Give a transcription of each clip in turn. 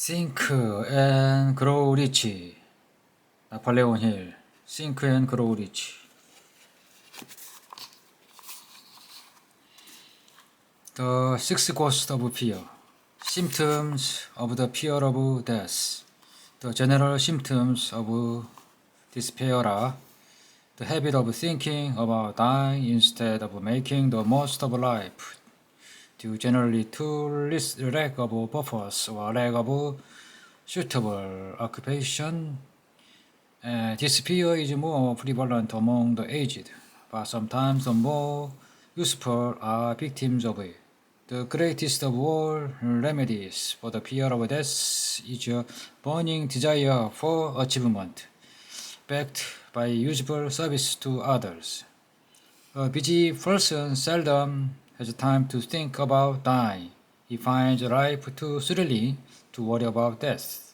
Think and grow rich. 나폴레온 힐. Think and grow rich. The six ghosts of fear. Symptoms of the fear of death. The general symptoms of despair are the habit of thinking about dying instead of making the most of life, due generally to lack of purpose or lack of suitable occupation. This fear is more prevalent among the aged, but sometimes the more useful are victims of it. The greatest of all remedies for the fear of death is a burning desire for achievement, backed by useful service to others. A busy person seldom has time to think about dying. He finds life too thrilling to worry about death.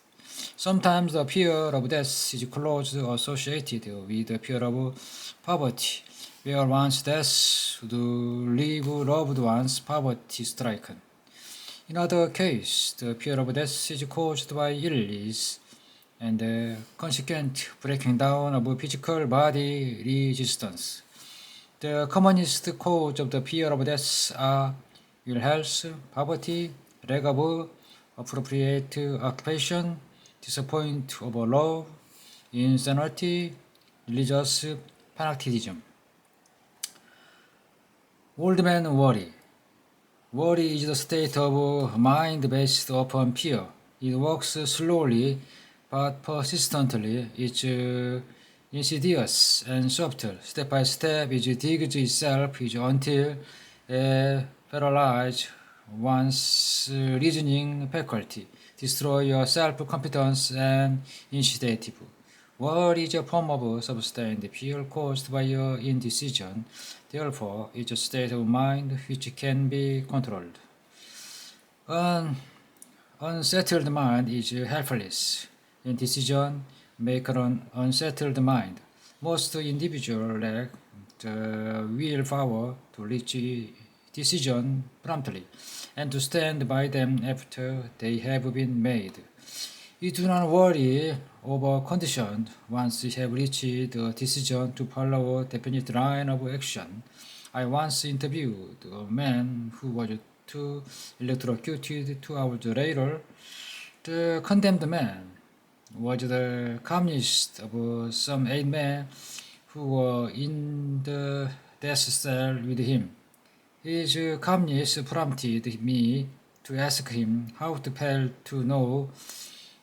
Sometimes the fear of death is closely associated with the fear of poverty, where one's death would leave loved ones poverty-stricken. In other cases, the fear of death is caused by illness and the consequent breaking down of physical body resistance. The commonest cause of the fear of death are ill health, poverty, lack of appropriate occupation, disappointment of love, insanity, religious fanaticism. Old man worry. Worry is the state of mind based upon fear. It works slowly but persistently. It's insidious and subtle. Step by step, it digs itself until it paralyzes one's reasoning faculty, destroy your self-confidence and initiative. Worry is a form of sustained fear caused by your indecision. Therefore, it's a state of mind which can be controlled. An unsettled mind is helpless. Indecision makes an unsettled mind. Most individuals lack the willpower to reach decision promptly and to stand by them after they have been made. You do not worry over conditions once you have reached the decision to follow a definite line of action. I once interviewed a man who was too electrocuted 2 hours later. The condemned man was the calmest of some 8 men who were in the death cell with him. His calmness prompted me to ask him how it felt to know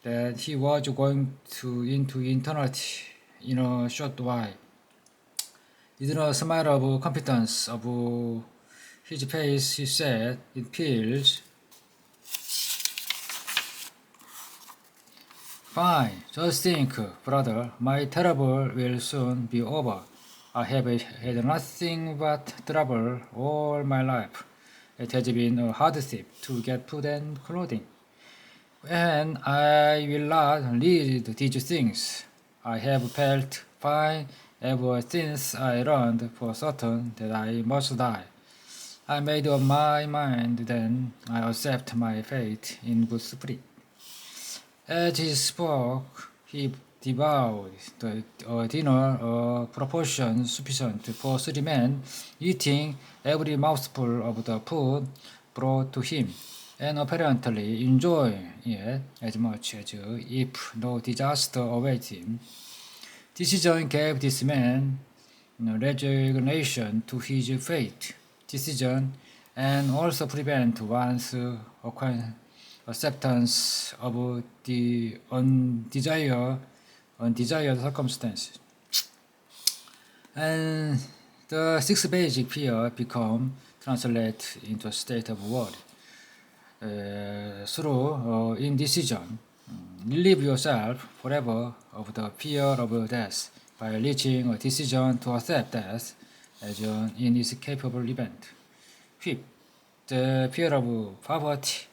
that he was going into eternity in a short while. With a smile of confidence of his face, he said, "It feels fine. Just think, brother, my trouble will soon be over. I have had nothing but trouble all my life. It has been a hardship to get food and clothing. And I will not need these things. I have felt fine ever since I learned for certain that I must die. I made up my mind then. I accept my fate in good spirit." As he spoke, he devoured a dinner of proportion sufficient for 3 men, eating every mouthful of the food brought to him, and apparently enjoying it as much as if no disaster awaited him. Decision gave this man resignation to his fate. Decision and also prevent one's acceptance of the undesired circumstances. And the 6 basic fear become translated into a state of worry. Through indecision, relieve yourself forever of the fear of death by reaching a decision to accept death as an inescapable event. Fifth, the fear of poverty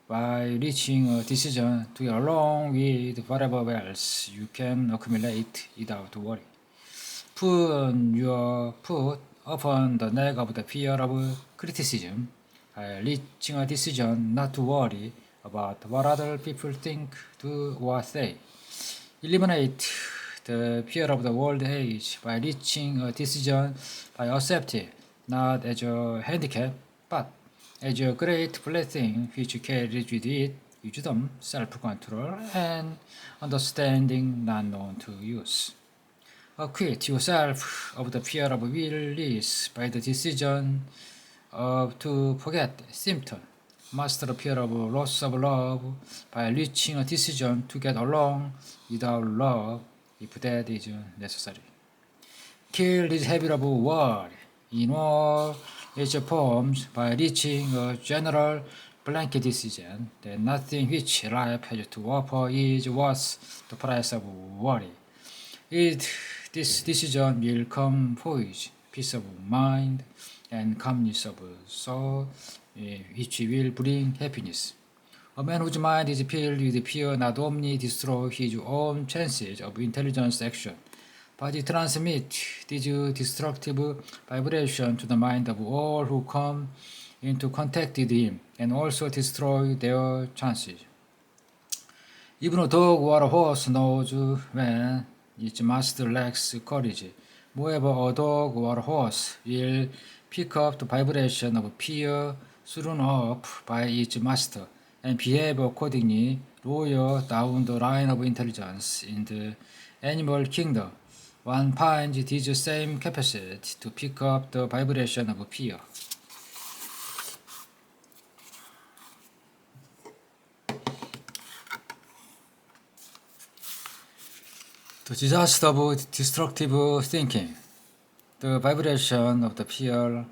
by reaching a decision to go along with whatever else you can accumulate without worry. Put your foot upon the neck of the fear of criticism by reaching a decision not to worry about what other people think, do, or say. Eliminate the fear of the old age by reaching a decision by accepting not as a handicap, but as a great blessing which carries with it wisdom, self-control, and understanding not known to use. Acquit yourself of the fear of will-less by the decision to forget symptom. Master the fear of loss of love by reaching a decision to get along without love if that is necessary. Kill this habit of worry in all its forms by reaching a general blanket decision that nothing which life has to offer is worth the price of worry. This decision will come forge peace of mind and calmness of soul, which will bring happiness. A man whose mind is filled with fear not only destroys his own chances of intelligent action, but he transmits this destructive vibration to the mind of all who come into contact with him, and also destroy their chances. Even a dog or a horse knows when its master lacks courage. Moreover, a dog or a horse will pick up the vibration of fear thrown up by its master and behave accordingly lower down the line of intelligence in the animal kingdom. One finds this same capacity to pick up the vibration of fear. The disaster of destructive thinking. The vibration of the fear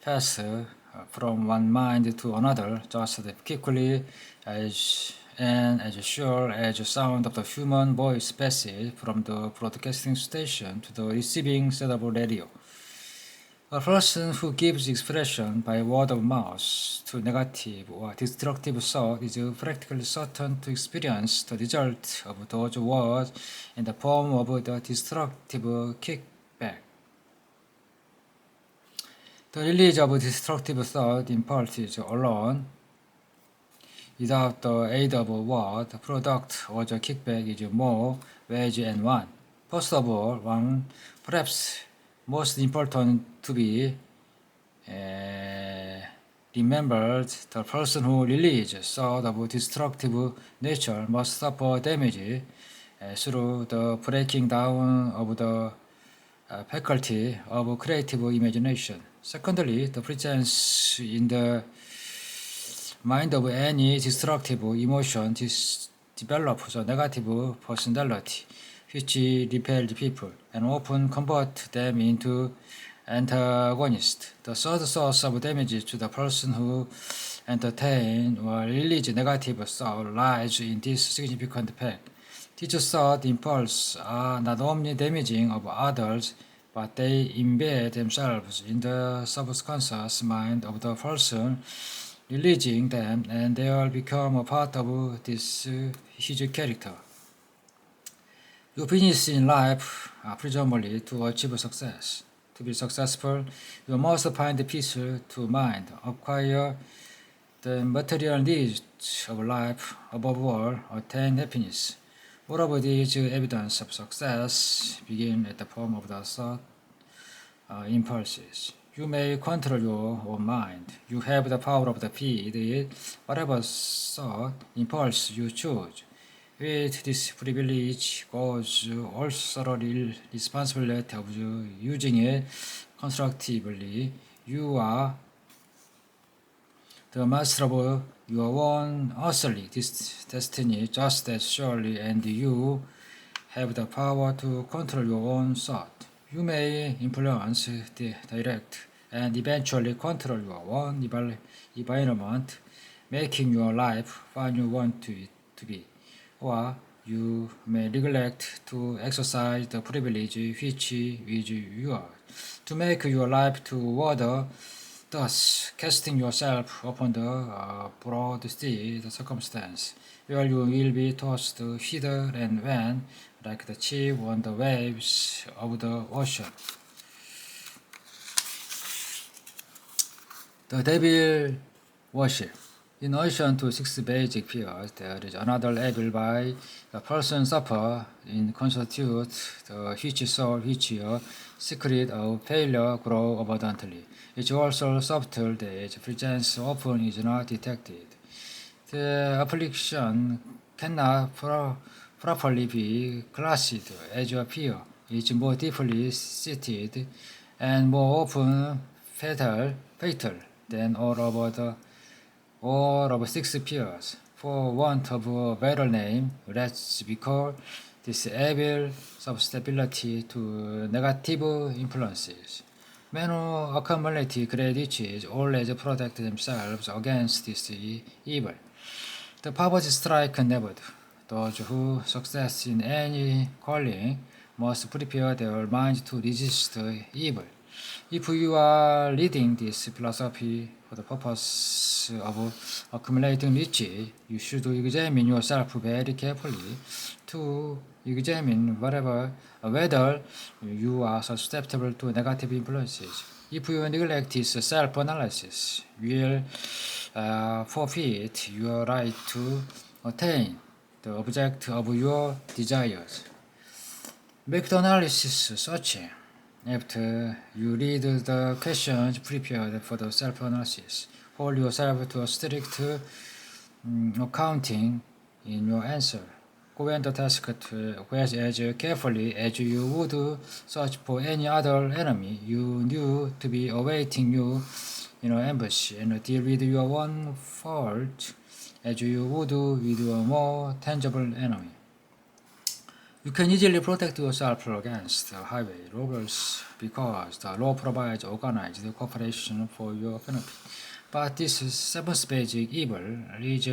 passes from one mind to another just as quickly as and as sure as the sound of the human voice passes from the broadcasting station to the receiving set of radio. A person who gives expression by word of mouth to negative or destructive thought is practically certain to experience the result of those words in the form of the destructive kickback. The release of destructive thought impulses alone, without the aid of a word, product or the kickback is more wage and one. First of all, one perhaps most important to be remembered, the person who releases thought of destructive nature must suffer damage through the breaking down of the faculty of creative imagination. Secondly, the presence in the mind of any destructive emotion develops a negative personality which repels people and often converts them into antagonists. The third source of damage to the person who entertains or releases negative thought lies in this significant fact. These thought impulses are not only damaging of others, but they embed themselves in the subconscious mind of the person releasing them, and they will become a part of his character. Your business in life are presumably to achieve success. To be successful, you must find peace to mind, acquire the material needs of life, above all, attain happiness. All of these evidence of success begin at the form of the thought impulses. You may control your own mind. You have the power of the feed it whatever thought impulse you choose. With this privilege goes also the responsibility of using it constructively. You are the master of your own earthly destiny just as surely, and you have the power to control your own thought. You may influence, direct, and eventually control your own environment, making your life what you want it to be. Or you may neglect to exercise the privilege which is yours, to make your life to order, thus casting yourself upon the broad sea, the circumstance, where you will be tossed hither and when, like the chip on the waves of the ocean. The devil worship. In addition to 6 basic fears, there is another evil by the person suffer in constitute the which soul which a secret of failure grow abundantly. It's also subtle that its presence often is not detected. The affliction cannot properly be classed as a fear. It's more deeply seated and more often fatal than all of 6 fears. For want of a better name, let's recall this evil susceptibility to negative influences. Men who accumulate great riches always protect themselves against this evil. The poverty strike never do. Those who success in any calling must prepare their minds to resist evil. If you are reading this philosophy for the purpose of accumulating riches, you should examine yourself very carefully to examine whether you are susceptible to negative influences. If you neglect this self-analysis, you will forfeit your right to attain the object of your desires. Make the analysis searching. After you read the questions prepared for the self-analysis, hold yourself to a strict accounting in your answer. Go and the task as carefully as you would search for any other enemy you knew to be awaiting you in an ambush, and deal with your own fault as you would with a more tangible enemy. You can easily protect yourself against highway robbers because the law provides organized cooperation for your benefit. But this seventh basic evil is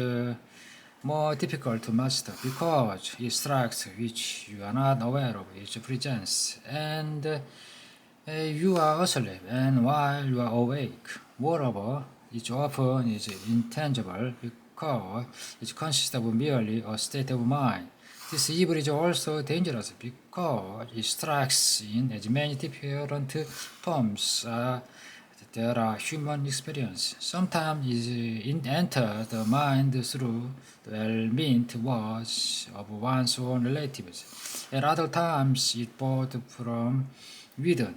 more difficult to master because it strikes which you are not aware of its presence, and you are asleep and while you are awake. Moreover, it often is intangible because it consists of merely a state of mind. This evil is also dangerous because it strikes in as many different forms there are human experience. Sometimes it enters the mind through the well-meant words of one's own relatives. At other times, it brought from within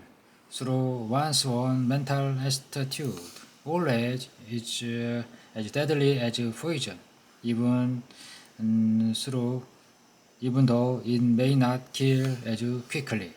through one's own mental attitude. Always, it's as deadly as poison, even though it may not kill as quickly.